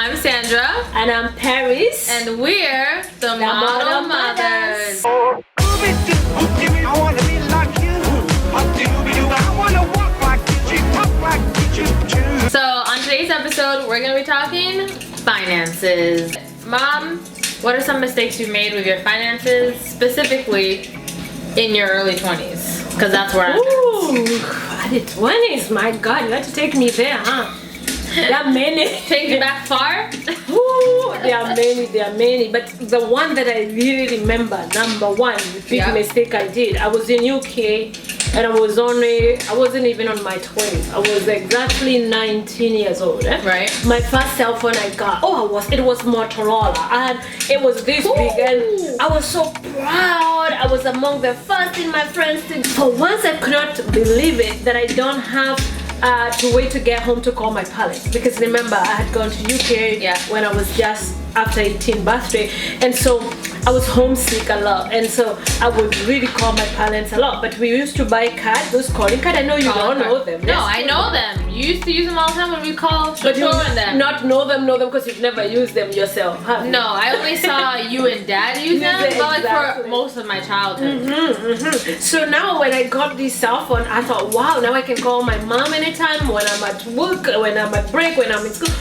I'm Sandra. And I'm Paris. And we're the Model Mothers. I want to be like you. I want to walk like you. Talk like you. So on today's episode, we're going to be talking finances. Mom, what are some mistakes you made with your finances, specifically in your early 20s? Because that's where I'm at. Early 20s, my God, you had to take me there, huh? There are many. Take you back far? Ooh, there are many. But the one that I really remember, number one, the big mistake I did, I was in UK and I wasn't even on my 20s. I was exactly 19 years old. Right. My first cell phone I got, it was Motorola. And it was this big and I was so proud. I was among the first in my friends. For once I could not believe it that I don't have to wait to get home to call my parents, because remember I had gone to UK when I was just after 18th birthday, and so I was homesick a lot, and so I would really call my parents a lot. But we used to buy cards, those calling cards. I know you don't know them. No, I know them. You used to use them all the time when we called. But you not know them because you've never used them yourself, huh? No, I only saw you and Dad use them, but like for most of my childhood. So now when I got this cell phone, I thought, wow, now I can call my mom anytime, when I'm at work, when I'm at break, when I'm in school.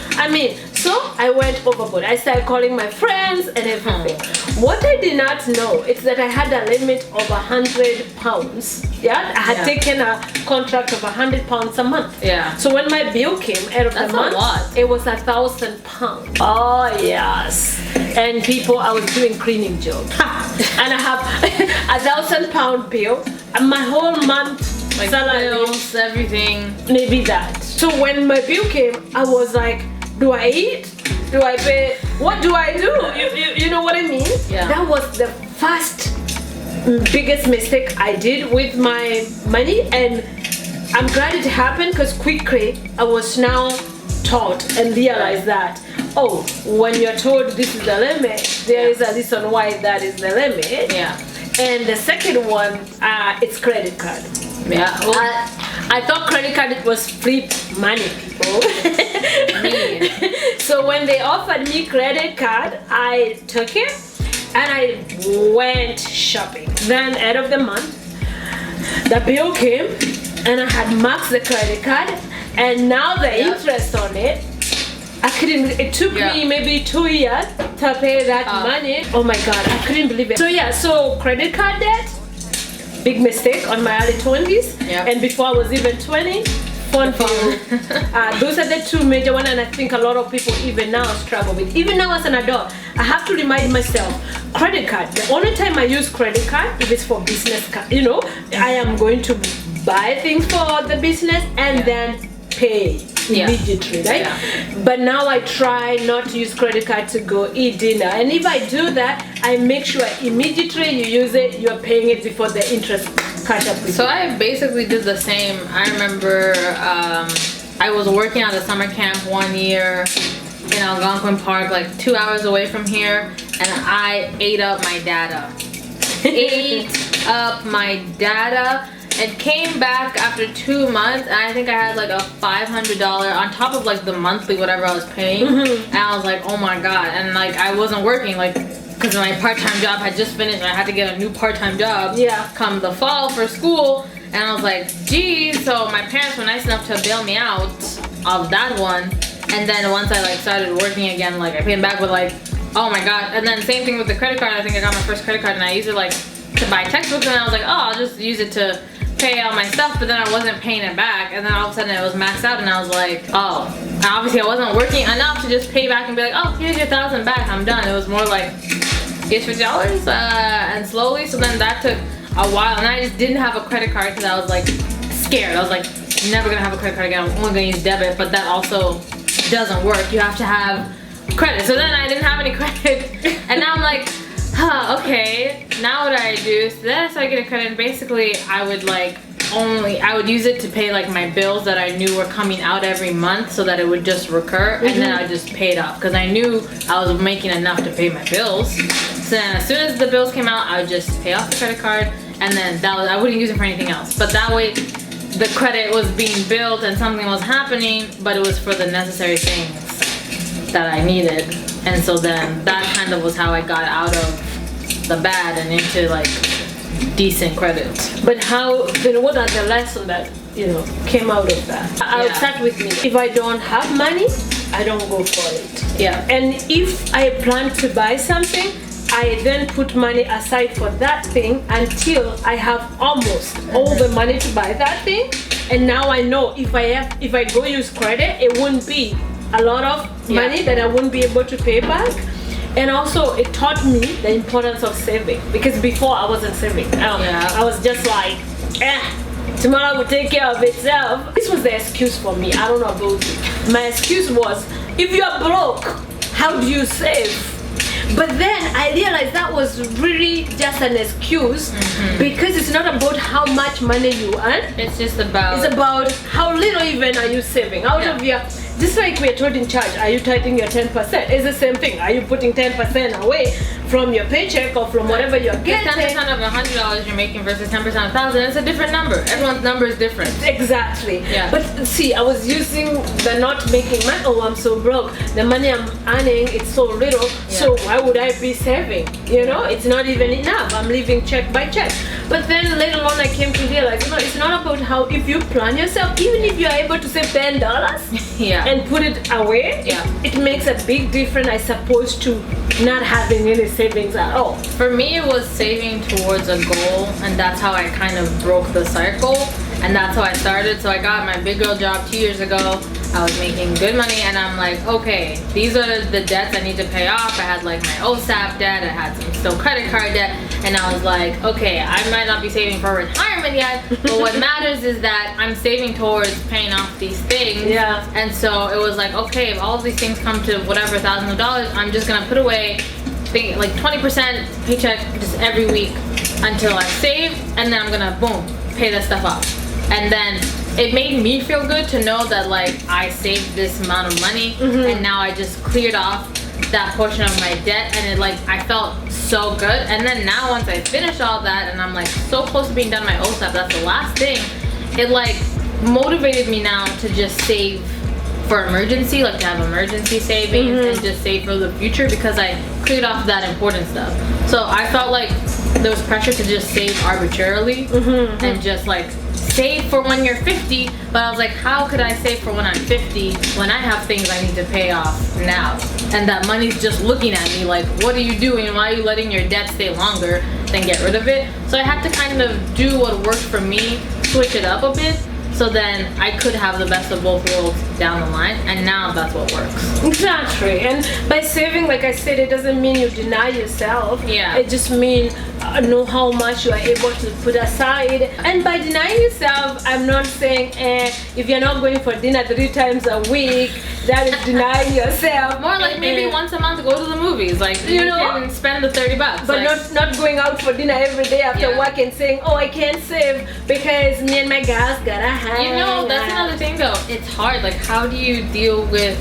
So I went overboard. I started calling my friends and everything. What I did not know is that I had a limit of £100. Yeah, I had taken a contract of £100 a month. Yeah. So when my bill came out of the month, it was £1,000. Oh yes. And I was doing cleaning job, and I have £1,000 bill, and my whole month salary, bills, everything. Maybe that. So when my bill came, I was like, do I eat? Do I pay? What do I do? You know what I mean? Yeah. That was the first biggest mistake I did with my money, and I'm glad it happened because quickly I was now taught and realized that, when you're told this is the limit, there is a reason why that is the limit. Yeah. And the second one, it's credit card. Yeah. I thought credit card was free money, people. So when they offered me credit card, I took it and I went shopping. Then end of the month, the bill came and I had maxed the credit card, and now the interest on it, it took me maybe 2 years to pay that money. Oh my God, I couldn't believe it. So credit card debt, big mistake on my early 20s. And before I was even 20, phone bill. Those are the two major ones, and I think a lot of people even now struggle with. Even now as an adult, I have to remind myself, credit card, the only time I use credit card if it's for business card. I am going to buy things for the business and then pay immediately, right? But now I try not to use credit card to go eat dinner, and if I do that, I make sure immediately you use it, you're paying it before the interest catch up with you. So I basically did the same. I remember I was working at a summer camp one year in Algonquin Park, like 2 hours away from here, and I ate up my data. And came back after 2 months, and I think I had like a $500 on top of like the monthly whatever I was paying. And I was like, oh my God. And like I wasn't working, like, because my part-time job had just finished and I had to get a new part-time job come the fall for school. And I was like, geez. So my parents were nice enough to bail me out of that one. And then once I like started working again, like I paid back with like, oh my God. And then same thing with the credit card. I think I got my first credit card and I used it like to buy textbooks, and I was like, I'll just use it to pay all my stuff, but then I wasn't paying it back, and then all of a sudden it was maxed out, and I was like, obviously I wasn't working enough to just pay back and be like, here's your $1,000 back, I'm done. It was more like, here's $50, and slowly, so then that took a while, and I just didn't have a credit card because I was like scared. I was like, never gonna have a credit card again, I'm only gonna use debit, but that also doesn't work. You have to have credit. So then I didn't have any credit, and now I'm like, okay, now what do I do? So then I started getting credit, and basically I would use it to pay like my bills that I knew were coming out every month, so that it would just recur, and then I would just pay it off because I knew I was making enough to pay my bills. So then as soon as the bills came out, I would just pay off the credit card, and then I wouldn't use it for anything else. But that way the credit was being built and something was happening, but it was for the necessary things. that I needed. And so then that kind of was how I got out of the bad and into like decent credit. But how, then what are the lessons that, came out of that? I'll Yeah. start with me. If I don't have money, I don't go for it. Yeah. And if I plan to buy something, I then put money aside for that thing until I have almost all the money to buy that thing. And now I know if I go use credit, it won't be a lot of money that I won't be able to pay back. And also it taught me the importance of saving, because before I wasn't saving. I was just like, tomorrow will take care of itself. This was the excuse for me. I don't know about you. My excuse was, if you are broke, how do you save? But then I realized that was really just an excuse, because it's not about how much money you earn. It's just about... It's about how little even are you saving out of your... Just like we're told in church, are you tithing your 10%? It's the same thing. Are you putting 10% away from your paycheck or from whatever you're getting? 10% of $100 you're making versus 10% of $1,000, it's a different number. Everyone's number is different. Exactly. Yeah. But see, I was using the not making money. Oh, I'm so broke. The money I'm earning, it's so little. So why would I be saving? It's not even enough. I'm living check by check. But then later on, I came to realize, it's not about how, if you plan yourself, even if you're able to save $10 and put it away, it makes a big difference as opposed to not having any savings at all. For me, it was saving towards a goal, and that's how I kind of broke the cycle, and that's how I started. So I got my big girl job 2 years ago. I was making good money, and I'm like, okay, these are the debts I need to pay off. I had like my OSAP debt, I had some still credit card debt, and I was like, okay, I might not be saving for retirement yet, but what matters is that I'm saving towards paying off these things. Yeah. And so it was like, okay, if all of these things come to whatever thousands of dollars, I'm just gonna put away like 20% paycheck just every week until I save, and then I'm gonna boom, pay that stuff off. And then it made me feel good to know that like I saved this amount of money, and now I just cleared off that portion of my debt, and it like I felt so good. And then now once I finish all that and I'm like so close to being done my OSAP, that's the last thing, it like motivated me now to just save for emergency, like to have emergency savings and just save for the future, because I cleared off that important stuff. So I felt like there was pressure to just save arbitrarily and just like save for when you're 50, but I was like, how could I save for when I'm 50 when I have things I need to pay off now? And that money's just looking at me like, what are you doing? Why are you letting your debt stay longer than get rid of it? So I had to kind of do what worked for me, switch it up a bit, so then I could have the best of both worlds down the line, and now that's what works. Exactly. And by saving, like I said, it doesn't mean you deny yourself. Yeah. It just means know how much you are able to put aside. And by denying yourself, I'm not saying if you're not going for dinner 3 times a week, that is denying yourself. More like maybe once a month go to the movies, like you can spend the $30, but like, not going out for dinner every day after work and saying, oh, I can't save because me and my guys gotta hang. That's another thing though. It's hard. Like, how do you deal with,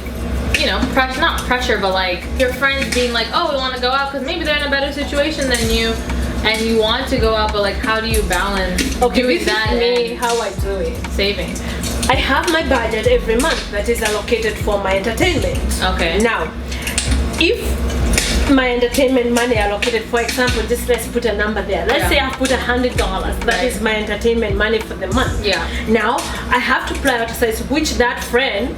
not pressure, but like your friends being like, oh, we want to go out because maybe they're in a better situation than you, and you want to go out, but like, how do you balance doing that me and how I do it? saving? I have my budget every month that is allocated for my entertainment. Okay. Now, if my entertainment money allocated, for example, just let's put a number there. Let's say I put $100. That is my entertainment money for the month. Yeah. Now I have to prioritize which that friend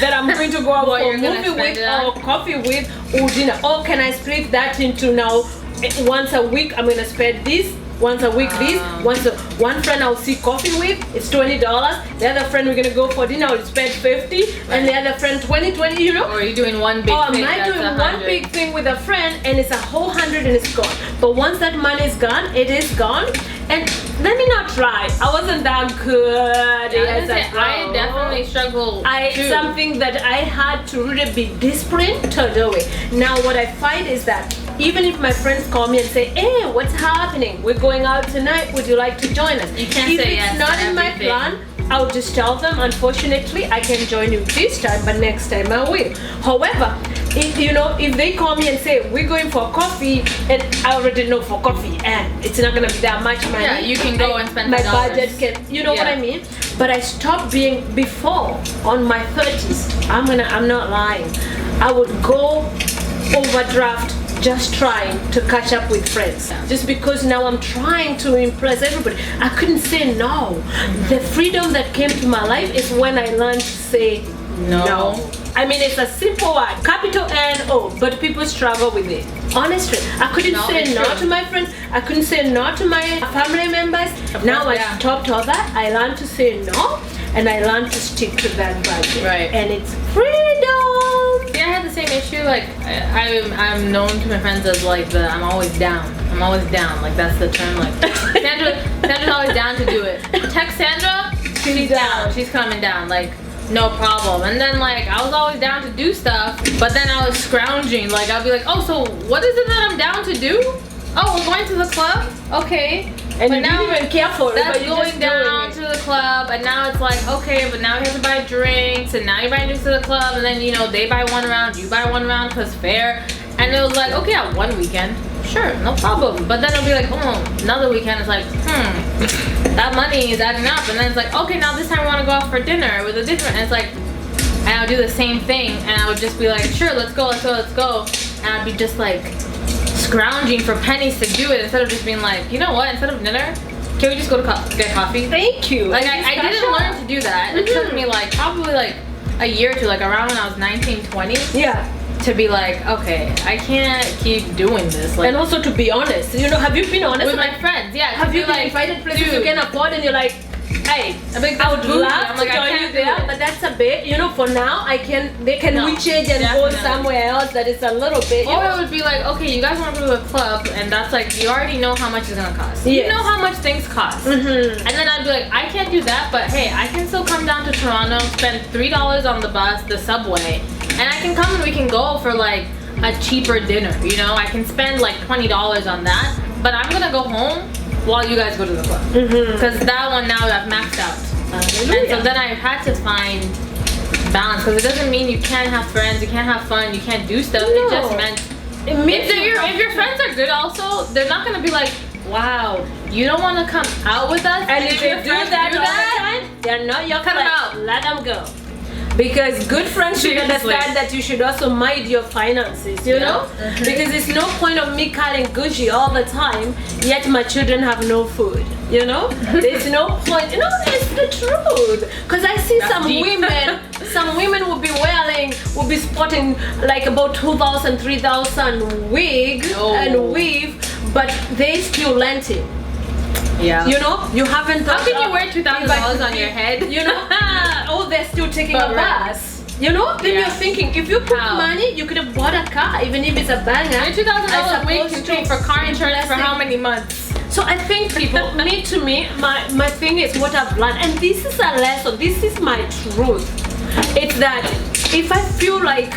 that I'm going to go out for a movie with, or coffee with, or dinner. Or can I split that into now? Once a week I'm gonna spend this. Once a week this, one friend I'll see coffee with, it's $20. The other friend we're gonna go for dinner, I'll spend $50, and the other friend 20. Or are you doing one big thing? Or am I doing one big thing with a friend and it's a whole $100 and it's gone? But once that money is gone, it is gone. And let me not lie, I wasn't that good. I definitely struggle too. Something that I had to really be disciplined to do it. Now what I find is that even if my friends call me and say, hey, what's happening? We're going out tonight. Would you like to join us? You can't say yes to everything. If it's not in my plan, I'll just tell them, unfortunately, I can join you this time, but next time I will. However, if they call me and say, we're going for coffee, and I already know for coffee, and it's not going to be that much money. Yeah, you can go and spend my $5. budget can, you know what I mean? But I stopped being, before, on my 30s, I'm not lying. I would go overdraft just trying to catch up with friends. Just because now I'm trying to impress everybody. I couldn't say no. The freedom that came to my life is when I learned to say no. I mean, it's a simple word, capital N-O, but people struggle with it. Honestly, I couldn't say no to my friends. I couldn't say no to my family members. Now I stopped all that. I learned to say no, and I learned to stick to that budget. Right. And it's freedom. Yeah, I had the same issue. Like, I'm known to my friends as like I'm always down. I'm always down. Like, that's the term. Like, Sandra's always down to do it. Text Sandra, she's down. She's coming down. Like, no problem. And then like I was always down to do stuff, but then I was scrounging. Like I'd be like, oh, so what is it that I'm down to do? Oh, we're going to the club? Okay. And but you now didn't even care for it. that's But you're going just down doing to the club, and now it's like, okay, but now we have to buy drinks, and now you're buying drinks to the club, and then, you know, they buy one round, you buy one round because fair. And it was like, okay, yeah, one weekend, sure, no problem. But then it'll be like, oh, another weekend, it's like, that money is adding up. And then it's like, okay, now this time we want to go out for dinner with a different, and it's like, and I would do the same thing, and I would just be like, sure, let's go. And I'd be just like scrounging for pennies to do it instead of just being like, you know what, instead of dinner, can we just go to get coffee? Thank you. Like I didn't learn to do that. It took me like probably like a year or two, like around when I was 19, 20. Yeah. To be like, okay, I can't keep doing this. Like, And also to be honest, you know, have you been honest with my friends, yeah. Have you been like, invited places dude, you can afford and you're like, hey, I would bougie. love I'm to like, I join can't you do there, it. but that's a bit, you know, for now, they can No, rechange and go definitely. somewhere else that is a little bit, you Or know. it would be like, okay, you guys want to go to a club, and that's like, you already know how much it's gonna cost. Yes. You know how much things cost. And then I'd be like, I can't do that, but hey, I can still come down to Toronto, spend $3 on the bus, the subway, and I can come and we can go for like a cheaper dinner, you know? I can spend like $20 on that, but I'm gonna go home while you guys go to the club. Because that one now I've maxed out. And so then I had to find balance, because it doesn't mean you can't have friends, you can't have fun, you can't do stuff. It just meant if your friends are good also, they're not gonna be like, wow, you don't want to come out with us. And if your they do friends that all the time, they're not your Cut 'em friends. out. Let them go. Because good friends should Seriously. understand that you should also mind your finances, you know? Because it's no point of me cutting Gucci all the time, yet my children have no food, you know? There's no point. You know, it's the truth. Because I see That's some deep. women will be sporting like about 2,000, 3,000 wig and weave, but they still lending. Yeah. You know, you haven't. How can you wear $2,000 on your head? You know, oh, they're still taking But a right. bus. You know, then Yeah. you're thinking, if you put How? money, you could have bought a car, even if it's a banger. Your $2,000 as wig opposed can to pay for car insurance for investing. how many months? So I think people, me, my thing is what I've learned, and this is a lesson. This is my truth. It's that if I feel like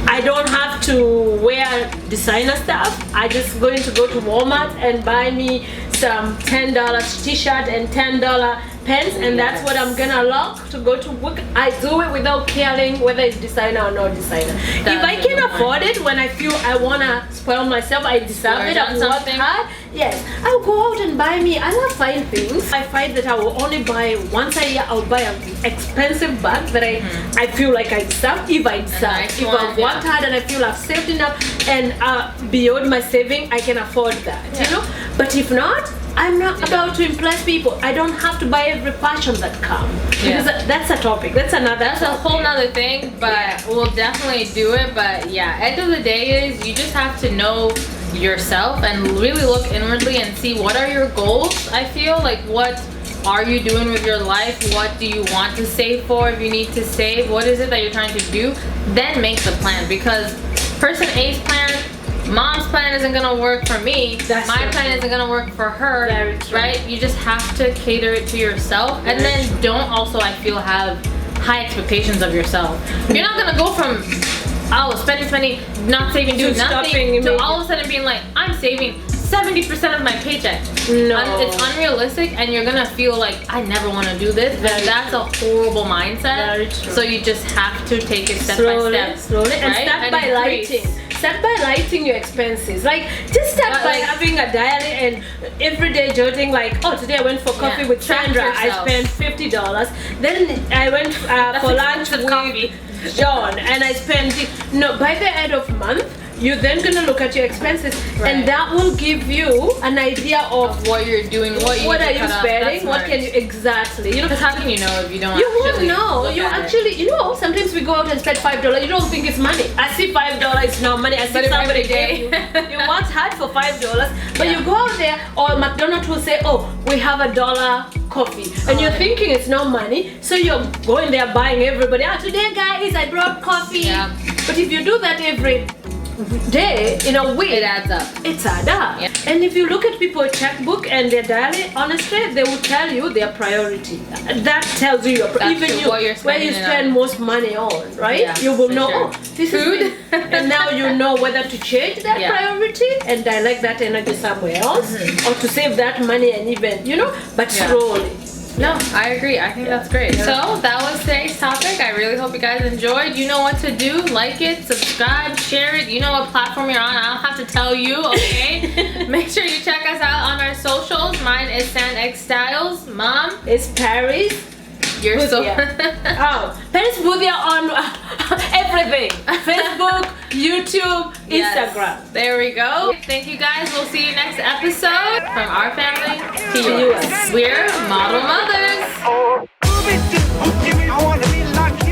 I don't have to wear designer stuff, I just going to go to Walmart and buy me some $10 t-shirt and $10 pants, and that's what I'm gonna lock to go to work. I do it without caring whether it's designer or not designer. If I That's a can good afford it, when I feel I wanna spoil myself, I deserve Splurge it, I've on worked something. hard, yes, I'll go out and buy me. I love fine things. I find that I will only buy once a year. I'll buy an expensive bag that I feel like I deserve, if I deserve. nice If one, I've worked hard and I feel I've saved enough, and beyond my saving, I can afford that, you know. But if not, I'm not about to impress people. I don't have to buy every fashion that comes. Yeah. Because that's a topic. That's a whole nother thing, but we'll definitely do it. But yeah, end of the day is you just have to know yourself and really look inwardly and see what are your goals. I feel like, what are you doing with your life? What do you want to save for? If you need to save, what is it that you're trying to do? Then make the plan, because person A's plan, mom's plan isn't gonna work for me. That's My so plan true. isn't gonna work for her. Very true. Right? You just have to cater it to yourself, and then don't also, I feel, have high expectations of yourself. You're not gonna go from spending, not saving, doing To nothing, stopping to all of a sudden being like, I'm saving 70% of my paycheck. No. It's unrealistic, and you're gonna feel like, I never want to do this. Very That's a horrible mindset. Very true. So you just have to take it step slowly, by step. slowly, and right? start by increase. lighting. Start by lighting your expenses. Like, just start But, by like- having a diary and everyday jotting. Like, oh, today I went for coffee Yeah, with track Sandra. yourself. I spent $50. Then I went for lunch expensive with coffee. John, and I spend it. No, by the end of month, you're then gonna look at your expenses, Right. and that will give you an idea of What you're doing, what you what need are to you cut off. spending, That's what smart. can you exactly, you know. Because how can you know if you don't You won't actually know. look You at it? actually, you know, sometimes we go out and spend $5. You don't think it's money. I see $5 is not money. I see But if somebody every day- gave you worked hard for $5, but Yeah. you go out there, or McDonald's will say, "Oh, we have $1 coffee," and you're thinking it's not money, so you're going there buying everybody. "Ah, today, guys, I brought coffee." Yeah. But if you do that every day in a week, It adds up. it's add up. Yeah. And if you look at people's checkbook and their diary, honestly, they will tell you their priority. That tells you That's even true, you what you're where you spending it spend on. most money on, right? Yeah, You will for know, sure. oh, this Food. is and now you know whether to change that Yeah. priority and direct that energy somewhere else, or to save that money and even, you know, but Yeah. slowly. No, I agree. I think that's great. Yeah. So that was today's topic. I really hope you guys enjoyed. You know what to do. Like it, subscribe, share it. You know what platform you're on. I don't have to tell you, okay? Make sure you check us out on our socials. Mine is SanX Styles. Mom, It's Paris. you're so... Oh, Paris Boothia on everything. Facebook, YouTube, Yes. Instagram. There we go. Thank you guys. We'll see you next episode from our family to To yours. yours. We're Model Mothers. Oh, Scooby-Doo, I wanna be like you.